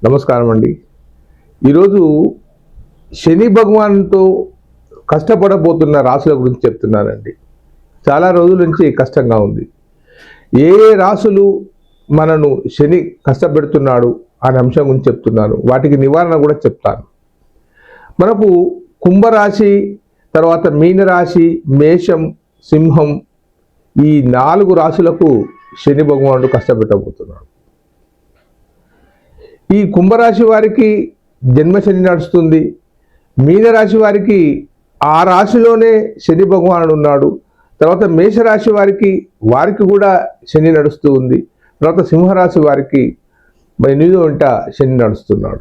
నమస్కారం అండి. ఈరోజు శని భగవాన్తో కష్టపడబోతున్న రాసుల గురించి చెప్తున్నానండి. చాలా రోజుల నుంచి కష్టంగా ఉంది. ఏ ఏ రాసులు మనను శని కష్టపెడుతున్నాడు అనే అంశం గురించి చెప్తున్నాను. వాటికి నివారణ కూడా చెప్తాను. మనకు కుంభరాశి, తర్వాత మీనరాశి, మేషం, సింహం, ఈ 4 రాశులకు శని భగవానుడు కష్టపెట్టబోతున్నాడు. ఈ కుంభరాశి వారికి జన్మశని నడుస్తుంది. మీనరాశి వారికి ఆ రాశిలోనే శని భగవానుడు ఉన్నాడు. తర్వాత మేషరాశి వారికి కూడా శని నడుస్తూ ఉంది. తర్వాత సింహరాశి వారికి 8వ ఇంట శని నడుస్తున్నాడు.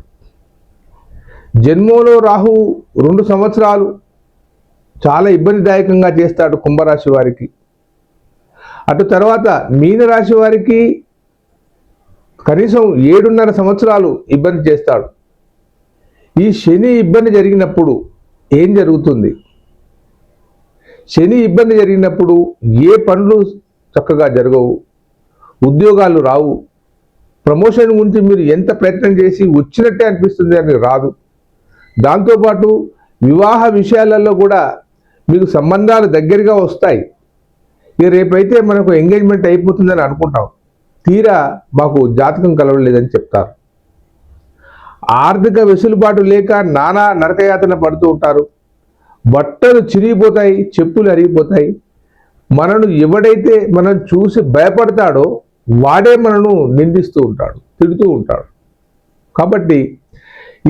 జన్మంలో రాహు 2 సంవత్సరాలు చాలా ఇబ్బందిదాయకంగా చేస్తాడు కుంభరాశి వారికి. అటు తర్వాత మీనరాశి వారికి కనీసం 7.5 సంవత్సరాలు ఇబ్బంది చేస్తాడు. ఈ శని ఇబ్బంది జరిగినప్పుడు ఏం జరుగుతుంది? శని ఇబ్బంది జరిగినప్పుడు ఏ పనులు చక్కగా జరగవు, ఉద్యోగాలు రావు, ప్రమోషన్ గురించి మీరు ఎంత ప్రయత్నం చేసి వచ్చినట్టే అనిపిస్తుంది, అని రాదు. దాంతోపాటు వివాహ విషయాలలో కూడా మీకు సంబంధాలు దగ్గరగా వస్తాయి. ఇక రేపైతే మనకు ఎంగేజ్మెంట్ అయిపోతుందని అనుకుంటాం, తీరా మాకు జాతకం కలవలేదని చెప్తారు. ఆర్థిక వెసులుబాటు లేక నానా నరకయాతన పడుతూ ఉంటారు. బట్టలు చిరిగిపోతాయి, చెప్పులు అరిగిపోతాయి. మనను ఎవడైతే మనం చూసి భయపడతాడో వాడే మనను నిందిస్తూ ఉంటాడు, తిడుతూ ఉంటాడు. కాబట్టి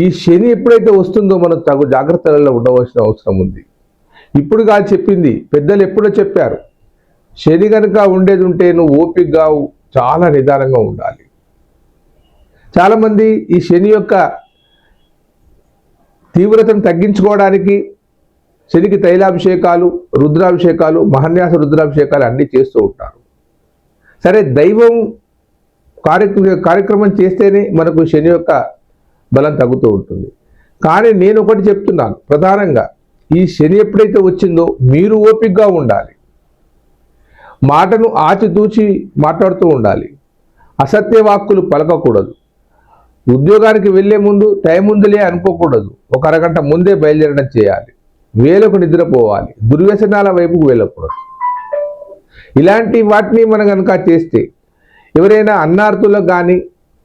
ఈ శని ఎప్పుడైతే వస్తుందో మనం తగు జాగ్రత్తలలో ఉండవలసిన అవసరం ఉంది. ఇప్పుడు కాదు చెప్పింది, పెద్దలు ఎప్పుడో చెప్పారు. శని కనుక ఉండేది ఉంటే నువ్వు ఓపికగా చాలా నిదానంగా ఉండాలి. చాలామంది ఈ శని యొక్క తీవ్రతను తగ్గించుకోవడానికి శనికి తైలాభిషేకాలు, రుద్రాభిషేకాలు, మహాన్యాస రుద్రాభిషేకాలు అన్నీ చేస్తూ ఉంటారు. సరే, దైవం కార్యక్రమం చేస్తేనే మనకు శని యొక్క బలం తగ్గుతూ ఉంటుంది. కానీ నేను ఒకటి చెప్తున్నాను, ప్రధానంగా ఈ శని ఎప్పుడైతే వచ్చిందో మీరు ఓపికగా ఉండాలి. మాటను ఆచితూచి మాట్లాడుతూ ఉండాలి. అసత్య వాక్కులు పలకకూడదు. ఉద్యోగానికి వెళ్లే ముందు టైం ఉందిలే అనుకోకూడదు. ఒక అరగంట ముందే బయలుదేరడం చేయాలి. వేలకు నిద్రపోవాలి. దుర్వ్యసనాల వైపుకు వెళ్ళకూడదు. ఇలాంటి వాటిని మనం కనుక చేస్తే, ఎవరైనా అన్నార్థులకు కానీ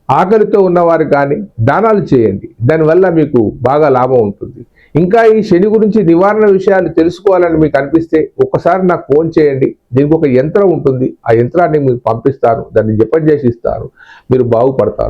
ఆకలితో ఉన్నవారు కానీ దానాలు చేయండి. దానివల్ల మీకు బాగా లాభం ఉంటుంది. ఇంకా ఈ శని గురించి నివారణ విషయాలు తెలుసుకోవాలని మీకు అనిపిస్తే ఒక్కసారి నాకు ఫోన్ చేయండి. దీనికి ఒక యంత్రం ఉంటుంది. ఆ యంత్రాన్ని మీకు పంపిస్తాను. దాన్ని జపం చేసి ఇస్తాను. మీరు బాగుపడతారు.